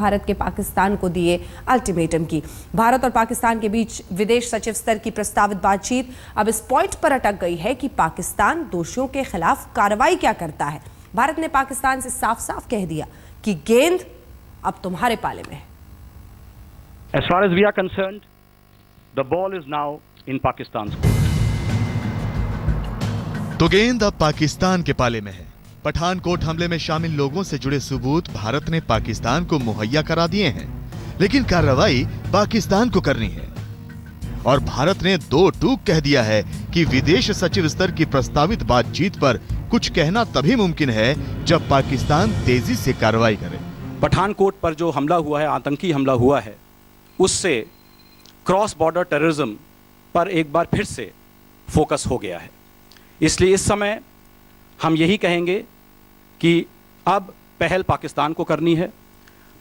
भारत के पाकिस्तान को दिए अल्टीमेटम की। भारत और पाकिस्तान के बीच विदेश सचिव स्तर की प्रस्तावित बातचीत अब इस पॉइंट पर अटक गई है कि पाकिस्तान दोषियों के खिलाफ कार्रवाई क्या करता है। भारत ने पाकिस्तान से साफ साफ कह दिया कि गेंद अब तुम्हारे पाले में है। As far as we are concerned, the ball is now in Pakistan's court. तो गेंद अब पाकिस्तान के पाले में है। पठानकोट हमले में शामिल लोगों से जुड़े सबूत भारत ने पाकिस्तान को मुहैया करा दिए हैं, लेकिन कार्रवाई पाकिस्तान को करनी है। और भारत ने दो टूक कह दिया है कि विदेश सचिव स्तर की प्रस्तावित बातचीत पर कुछ कहना तभी मुमकिन है जब पाकिस्तान तेजी से कार्रवाई करे। पठानकोट पर जो हमला हुआ है, आतंकी हमला हुआ है, उससे क्रॉस बॉर्डर टेररिज्म पर एक बार फिर से फोकस हो गया है। इसलिए इस समय हम यही कहेंगे कि अब पहल पाकिस्तान को करनी है।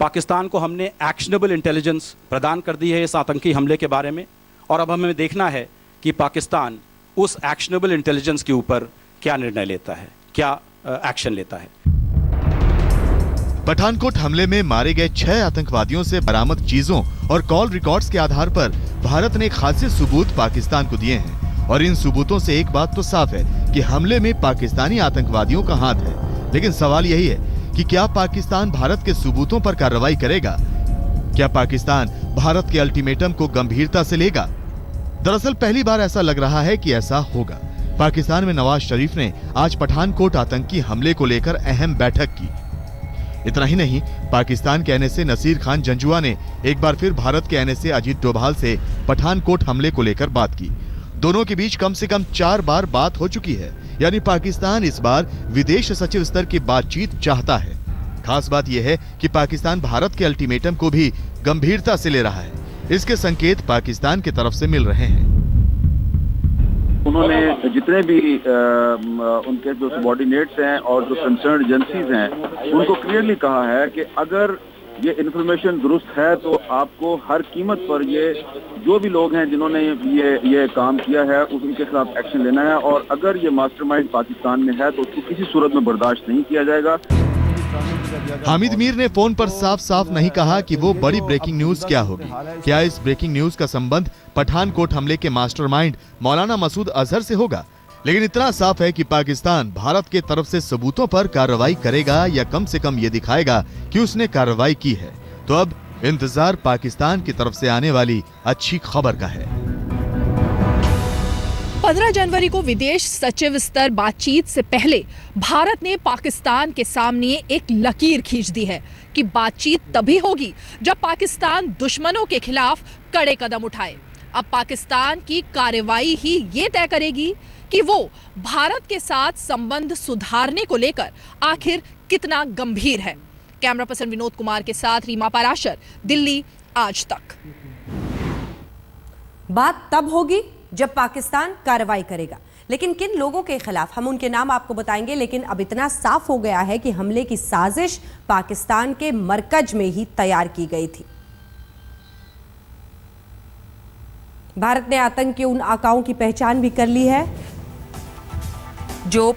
पाकिस्तान को हमने एक्शनेबल इंटेलिजेंस प्रदान कर दी है इस आतंकी हमले के बारे में, और अब हमें देखना है कि पाकिस्तान उस एक्शनेबल इंटेलिजेंस के ऊपर क्या निर्णय लेता है, क्या एक्शन लेता है। पठानकोट हमले में मारे गए 6 आतंकवादियों से बरामद चीजों और कॉल रिकॉर्ड्स के आधार पर भारत ने खासे सबूत पाकिस्तान को दिए हैं। और इन सबूतों से एक बात तो साफ है कि हमले में पाकिस्तानी आतंकवादियों का हाथ है। लेकिन सवाल यही है कि क्या पाकिस्तान भारत के सबूतों पर कार्रवाई करेगा? क्या पाकिस्तान भारत के अल्टीमेटम को गंभीरता से लेगा? दरअसल पहली बार ऐसा लग रहा है कि ऐसा होगा। पाकिस्तान में नवाज शरीफ ने आज पठानकोट आतंकी हमले को लेकर अहम बैठक की। इतना ही नहीं, पाकिस्तान के एनएसए नसीर खान जंजुआ ने एक बार फिर भारत के एनएसए अजीत डोभाल से पठानकोट हमले को लेकर बात की। दोनों के बीच कम से कम 4 बार बात हो चुकी है। यानी पाकिस्तान इस बार विदेश सचिव स्तर की बातचीत चाहता है। खास बात यह है कि पाकिस्तान भारत के अल्टीमेटम को भी गंभीरता से ले रहा है। इसके संकेत पाकिस्तान की तरफ से मिल रहे हैं। उन्होंने जितने भी उनके जो सबॉर्डिनेट्स हैं और जो कंसर्न एजेंसीज हैं, उनको क्लियरली कहा है कि अगर ये इन्फॉर्मेशन दुरुस्त है तो आपको हर कीमत पर ये जो भी लोग हैं जिन्होंने ये काम किया है उनके खिलाफ एक्शन लेना है। और अगर ये मास्टरमाइंड पाकिस्तान में है तो उसको किसी सूरत में बर्दाश्त नहीं किया जाएगा। हामिद मीर ने फोन पर साफ साफ नहीं कहा कि वो बड़ी ब्रेकिंग न्यूज क्या होगी। क्या इस ब्रेकिंग न्यूज का संबंध पठानकोट हमले के मास्टरमाइंड मौलाना मसूद अजहर से होगा? लेकिन इतना साफ है कि पाकिस्तान भारत के तरफ से सबूतों पर कार्रवाई करेगा या कम से कम ये दिखाएगा कि उसने कार्रवाई की है। तो अब इंतजार पाकिस्तान की तरफ से आने वाली अच्छी खबर का है। 15 जनवरी को विदेश सचिव स्तर बातचीत से पहले भारत ने पाकिस्तान के सामने एक लकीर खींच दी है कि बातचीत तभी होगी जब पाकिस्तान दुश्मनों के खिलाफ कड़े कदम उठाए। अब पाकिस्तान की कार्रवाई ही ये तय करेगी कि वो भारत के साथ संबंध सुधारने को लेकर आखिर कितना गंभीर है। कैमरा पर्सन विनोद कुमार के साथ रीमा पाराशर, दिल्ली, आज तक। बात तब होगी जब पाकिस्तान कार्रवाई करेगा, लेकिन किन लोगों के खिलाफ, हम उनके नाम आपको बताएंगे। लेकिन अब इतना साफ हो गया है कि हमले की साजिश पाकिस्तान के मरकज में ही तैयार की गई थी। भारत ने आतंक के उन आकाओं की पहचान भी कर ली है जो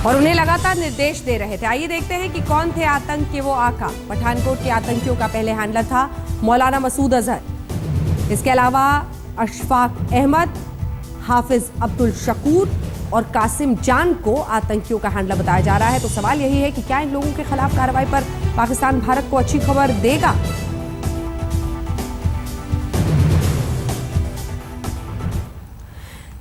और उन्हें लगातार निर्देश दे रहे थे। आइए देखते हैं कि कौन थे आतंक के वो आका। पठानकोट के आतंकियों का पहले हैंडलर था मौलाना मसूद अजहर। इसके अलावा अशफाक अहमद, हाफिज अब्दुल शकूर और कासिम जान को आतंकियों का हैंडलर बताया जा रहा है। तो सवाल यही है कि क्या इन लोगों के खिलाफ कार्रवाई पर पाकिस्तान भारत को अच्छी खबर देगा?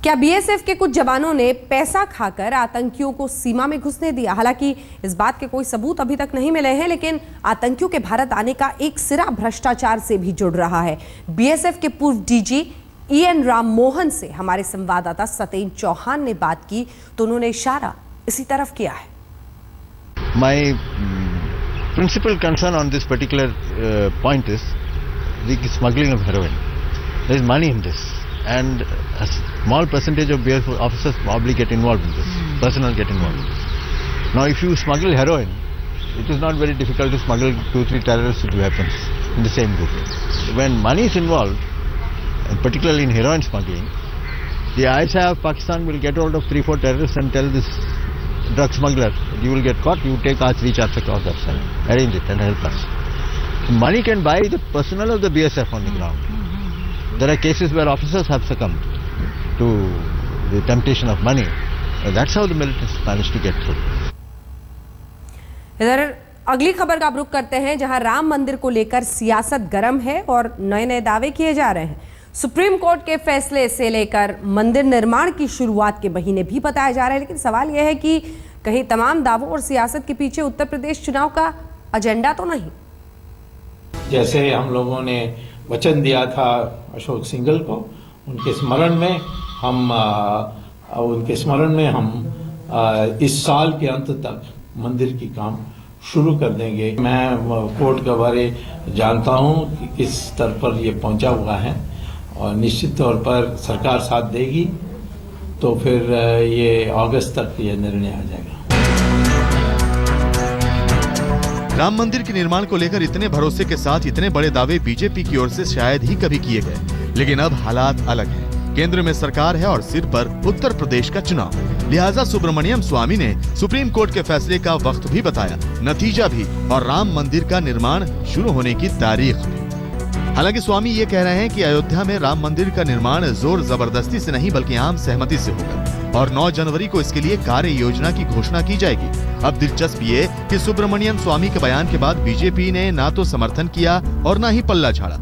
क्या बीएसएफ के कुछ जवानों ने पैसा खाकर आतंकियों को सीमा में घुसने दिया? हालांकि इस बात के कोई सबूत अभी तक नहीं मिले हैं, लेकिन आतंकियों के भारत आने का एक सिरा भ्रष्टाचार से भी जुड़ रहा है। बीएसएफ के पूर्व डीजी EN राम मोहन से हमारे संवाददाता सतेन चौहान ने बात की तो उन्होंने इशारा इसी तरफ किया है। My principal concern on this particular point is the smuggling of heroin. There is money in this, and a small percentage of BSF officers probably get involved in this. Personnel get involved in this. Now, if you smuggle heroin, it is not very difficult to smuggle 2-3 terrorists with weapons in the same group. When money is involved, and particularly in heroin smuggling, The ISI of Pakistan will get hold of 3-4 terrorists and tell this drug smuggler, you will get caught, you take our 3 charts across that side. Arrange it and help us. Money can buy the personnel of the BSF on the ground. There are cases where officers have succumbed to the temptation of money. That's how the militants managed to get through. इधर अगली खबर का आप रुख करते हैं, जहां राम मंदिर को लेकर सियासत गर्म है और नए नए दावे किए जा रहे हैं। सुप्रीम कोर्ट के फैसले से लेकर मंदिर निर्माण की शुरुआत के महीने भी बताए जा रहे हैं, लेकिन सवाल यह है कि कहीं तमाम दावों और सियासत के पीछे उत्तर प्रदेश चुनाव का एजेंडा तो नहीं। जैसे हम लोगों ने वचन दिया था अशोक सिंघल को, उनके स्मरण में हम इस साल के अंत तक मंदिर की काम शुरू कर देंगे। मैं कोर्ट के बारे जानता हूं कि किस स्तर पर ये पहुंचा हुआ है और निश्चित तौर पर सरकार साथ देगी तो फिर ये अगस्त तक ये निर्णय आ जाएगा। राम मंदिर के निर्माण को लेकर इतने भरोसे के साथ इतने बड़े दावे बीजेपी की ओर से शायद ही कभी किए गए, लेकिन अब हालात अलग हैं। केंद्र में सरकार है और सिर पर उत्तर प्रदेश का चुनाव, लिहाजा सुब्रमण्यम स्वामी ने सुप्रीम कोर्ट के फैसले का वक्त भी बताया, नतीजा भी और राम मंदिर का निर्माण शुरू होने की तारीख भी। हालांकि स्वामी ये कह रहे हैं कि अयोध्या में राम मंदिर का निर्माण जोर जबरदस्ती से नहीं बल्कि आम सहमति से होगा और 9 जनवरी को इसके लिए कार्य योजना की घोषणा की जाएगी। अब दिलचस्प ये कि सुब्रमण्यम स्वामी के बयान के बाद बीजेपी ने ना तो समर्थन किया और ना ही पल्ला झाड़ा।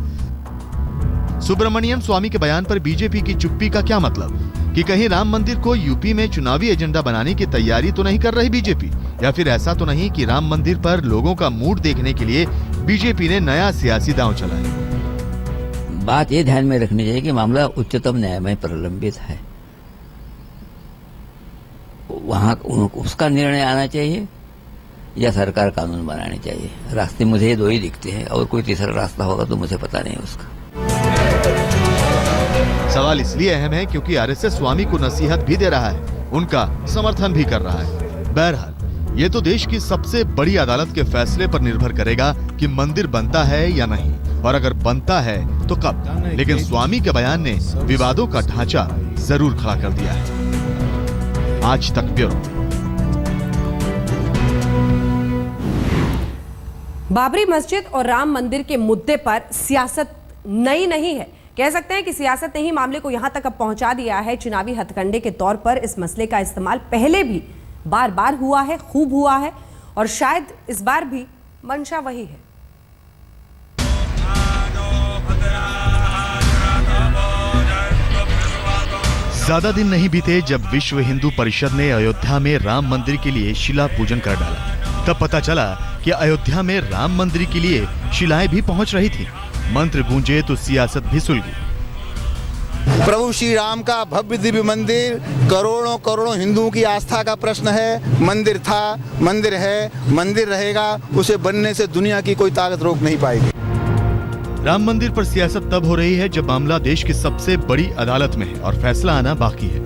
सुब्रमण्यम स्वामी के बयान पर बीजेपी की चुप्पी का क्या मतलब? कि कहीं राम मंदिर को यूपी में चुनावी एजेंडा बनाने की तैयारी तो नहीं कर रही बीजेपी, या फिर ऐसा तो नहीं कि राम मंदिर पर लोगों का मूड देखने के लिए बीजेपी ने नया सियासी दांव चलाया? बात ये ध्यान में रखनी चाहिए कि मामला उच्चतम न्यायालय में प्रलंबित है, वहां उसका निर्णय आना चाहिए या सरकार कानून बनानी चाहिए। रास्ते मुझे 2 ही दिखते हैं और कोई तीसरा रास्ता होगा तो मुझे पता नहीं उसका। सवाल इसलिए अहम है क्योंकि आरएसएस स्वामी को नसीहत भी दे रहा है, उनका समर्थन भी कर रहा है। बहरहाल ये तो देश की सबसे बड़ी अदालत के फैसले पर निर्भर करेगा कि मंदिर बनता है या नहीं, और अगर बनता है तो कब। लेकिन स्वामी के बयान ने विवादों का ढांचा जरूर खड़ा कर दिया है। आज तक ब्यूरो। बाबरी मस्जिद और राम मंदिर के मुद्दे पर सियासत नई नहीं है। कह सकते हैं कि सियासत ने ही मामले को यहां तक अब पहुंचा दिया है। चुनावी हथकंडे के तौर पर इस मसले का इस्तेमाल पहले भी बार बार हुआ है, खूब हुआ है, और शायद इस बार भी मंशा वही है। ज्यादा दिन नहीं बीते जब विश्व हिंदू परिषद ने अयोध्या में राम मंदिर के लिए शिला पूजन कर डाला। तब पता चला कि अयोध्या में राम मंदिर के लिए शिलाएं भी पहुंच रही थी। मंत्र गूंजे तो सियासत भी सुलगी। प्रभु श्री राम का भव्य दिव्य मंदिर करोड़ों करोड़ों हिंदुओं की आस्था का प्रश्न है। मंदिर था, मंदिर है, मंदिर रहेगा। उसे बनने से दुनिया की कोई ताकत रोक नहीं पाएगी। राम मंदिर पर सियासत तब हो रही है जब मामला देश की सबसे बड़ी अदालत में है और फैसला आना बाकी है।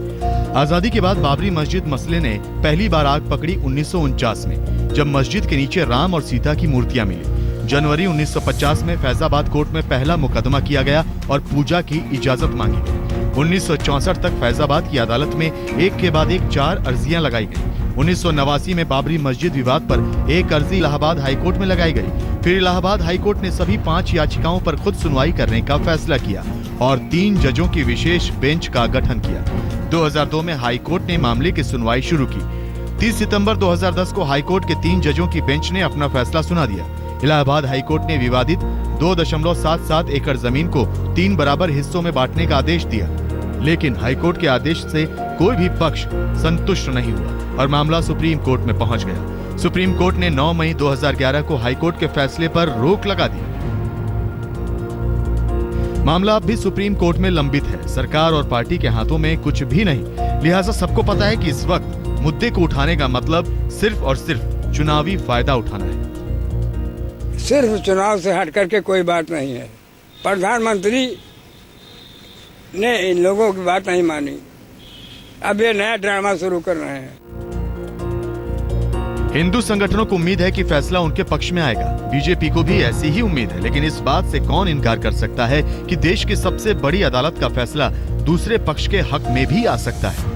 आजादी के बाद बाबरी मस्जिद मसले ने पहली बार आग पकड़ी 1949 में, जब मस्जिद के नीचे राम और सीता की मूर्तियां मिली। जनवरी 1950 में फैजाबाद कोर्ट में पहला मुकदमा किया गया और पूजा की इजाजत मांगी गई। 1964 तक फैजाबाद की अदालत में एक के बाद एक 4 अर्जियां लगाई गई। 1989 में बाबरी मस्जिद विवाद पर एक अर्जी इलाहाबाद हाईकोर्ट में लगाई गई। फिर इलाहाबाद हाईकोर्ट ने सभी 5 याचिकाओं पर खुद सुनवाई करने का फैसला किया और 3 जजों की विशेष बेंच का गठन किया। 2002 में हाईकोर्ट ने मामले की सुनवाई शुरू की। 30 सितंबर 2010 को हाईकोर्ट के 3 जजों की बेंच ने अपना फैसला सुना दिया। इलाहाबाद हाईकोर्ट ने विवादित 2.77 एकड़ जमीन को 3 बराबर हिस्सों में बांटने का आदेश दिया, लेकिन हाईकोर्ट के आदेश से कोई भी पक्ष संतुष्ट नहीं हुआ और मामला सुप्रीम कोर्ट में पहुंच गया। सुप्रीम कोर्ट ने 9 मई 2011 को हाईकोर्ट के फैसले पर रोक लगा दी। मामला अब भी सुप्रीम कोर्ट में लंबित है। सरकार और पार्टी के हाथों में कुछ भी नहीं, लिहाजा सबको पता है कि इस वक्त मुद्दे को उठाने का मतलब सिर्फ और सिर्फ चुनावी फायदा उठाना है। सिर्फ चुनाव से हट करके कोई बात नहीं है। प्रधानमंत्री ने इन लोगों की बात नहीं मानी, अब ये नया ड्रामा शुरू कर रहे हैं। हिंदू संगठनों को उम्मीद है कि फैसला उनके पक्ष में आएगा। बीजेपी को भी ऐसी ही उम्मीद है, लेकिन इस बात से कौन इनकार कर सकता है कि देश की सबसे बड़ी अदालत का फैसला दूसरे पक्ष के हक में भी आ सकता है।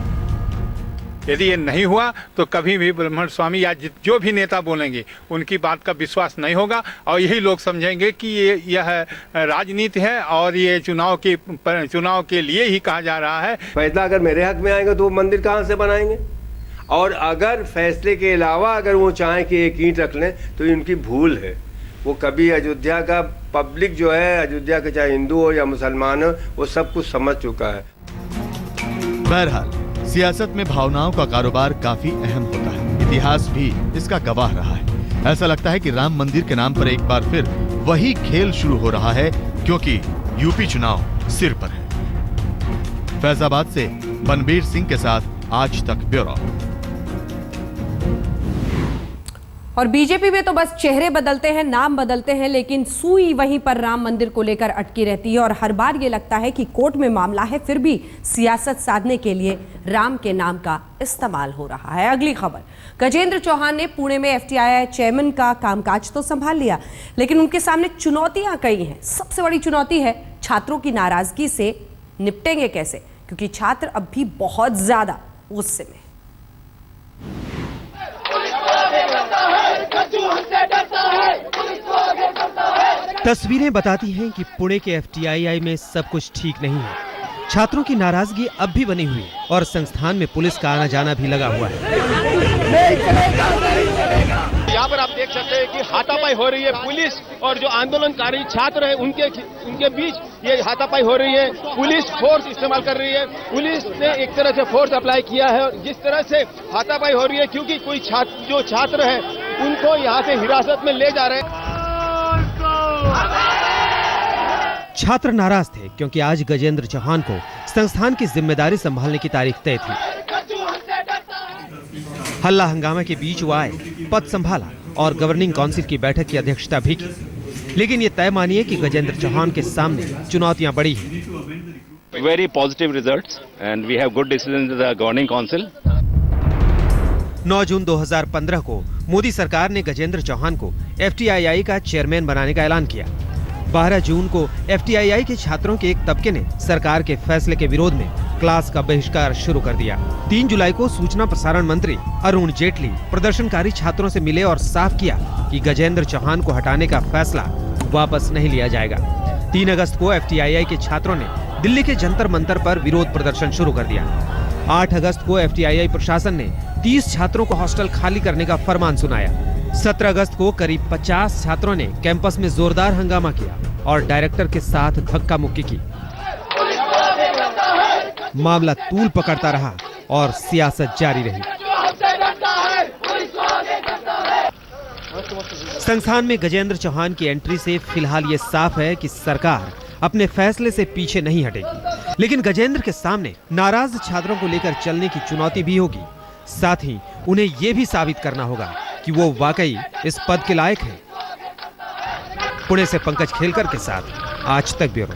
यदि ये नहीं हुआ तो कभी भी ब्रह्मण स्वामी या जो भी नेता बोलेंगे उनकी बात का विश्वास नहीं होगा और यही लोग समझेंगे कि यह राजनीति है और ये चुनाव के लिए ही कहा जा रहा है। फैसला अगर मेरे हक में आएगा तो वो मंदिर कहाँ से बनाएंगे, और अगर फैसले के अलावा अगर वो चाहें कि एक ईंट रख लें तो इनकी भूल है। वो कभी अयोध्या का पब्लिक जो है, अयोध्या के चाहे हिंदू हो या मुसलमान हो, वो सब कुछ समझ चुका है। बहरहाल सियासत में भावनाओं का कारोबार काफी अहम होता है। इतिहास भी इसका गवाह रहा है। ऐसा लगता है कि राम मंदिर के नाम पर एक बार फिर वही खेल शुरू हो रहा है, क्योंकि यूपी चुनाव सिर पर है। फैजाबाद से बनबीर सिंह के साथ आज तक ब्यूरो। और बीजेपी में तो बस चेहरे बदलते हैं, नाम बदलते हैं, लेकिन सुई वहीं पर राम मंदिर को लेकर अटकी रहती है और हर बार ये लगता है कि कोर्ट में मामला है, फिर भी सियासत साधने के लिए राम के नाम का इस्तेमाल हो रहा है। अगली खबर, गजेंद्र चौहान ने पुणे में एफटीआई चेयरमैन का कामकाज तो संभाल लिया, लेकिन उनके सामने चुनौतियां कई हैं। सबसे बड़ी चुनौती है छात्रों की नाराजगी से निपटेंगे कैसे, क्योंकि छात्र अब भी बहुत ज्यादा गुस्से में। तस्वीरें बताती हैं कि पुणे के एफटीआई में सब कुछ ठीक नहीं है। छात्रों की नाराजगी अब भी बनी हुई है और संस्थान में पुलिस का आना जाना भी लगा हुआ है। यहाँ पर आप देख सकते हैं कि हाथापाई हो रही है। पुलिस और जो आंदोलनकारी छात्र हैं उनके बीच ये हाथापाई हो रही है। पुलिस फोर्स इस्तेमाल कर रही है। पुलिस ने एक तरह से फोर्स अप्लाई किया है और जिस तरह से हाथापाई हो रही है, क्योंकि कोई जो छात्र है उनको यहाँ से हिरासत में ले जा रहे हैं। छात्र नाराज थे क्योंकि आज गजेंद्र चौहान को संस्थान की जिम्मेदारी संभालने की तारीख तय थी। हल्ला हंगामा के बीच वो आए, पद संभाला और गवर्निंग काउंसिल की बैठक की अध्यक्षता भी की, लेकिन ये तय मानिए कि गजेंद्र चौहान के सामने चुनौतियां बड़ी हैं। Very positive results and we have good decisions in the governing council. 9 जून 2015 को मोदी सरकार ने गजेंद्र चौहान को एफटीआई का चेयरमैन बनाने का ऐलान किया। 12 जून को एफटीआई के छात्रों के एक तबके ने सरकार के फैसले के विरोध में क्लास का बहिष्कार शुरू कर दिया। 3 जुलाई को सूचना प्रसारण मंत्री अरुण जेटली प्रदर्शनकारी छात्रों से मिले और साफ किया कि गजेंद्र चौहान को हटाने का फैसला वापस नहीं लिया जाएगा। 3 अगस्त को एफटीआई के छात्रों ने दिल्ली के जंतर मंतर पर विरोध प्रदर्शन शुरू कर दिया। 8 अगस्त को एफटीआई प्रशासन ने 30 छात्रों को हॉस्टल खाली करने का फरमान सुनाया। 17 अगस्त को करीब 50 छात्रों ने कैंपस में जोरदार हंगामा किया और डायरेक्टर के साथ धक्का मुक्की की। मामला तूल पकड़ता रहा और सियासत जारी रही। संस्थान में गजेंद्र चौहान की एंट्री से फिलहाल ये साफ है कि सरकार अपने फैसले से पीछे नहीं हटेगी, लेकिन गजेंद्र के सामने नाराज छात्रों को लेकर चलने की चुनौती भी होगी। साथ ही उन्हें ये भी साबित करना होगा कि वो वाकई इस पद के लायक हैं। पुणे से पंकज खेलकर के साथ आज तक ब्यूरो।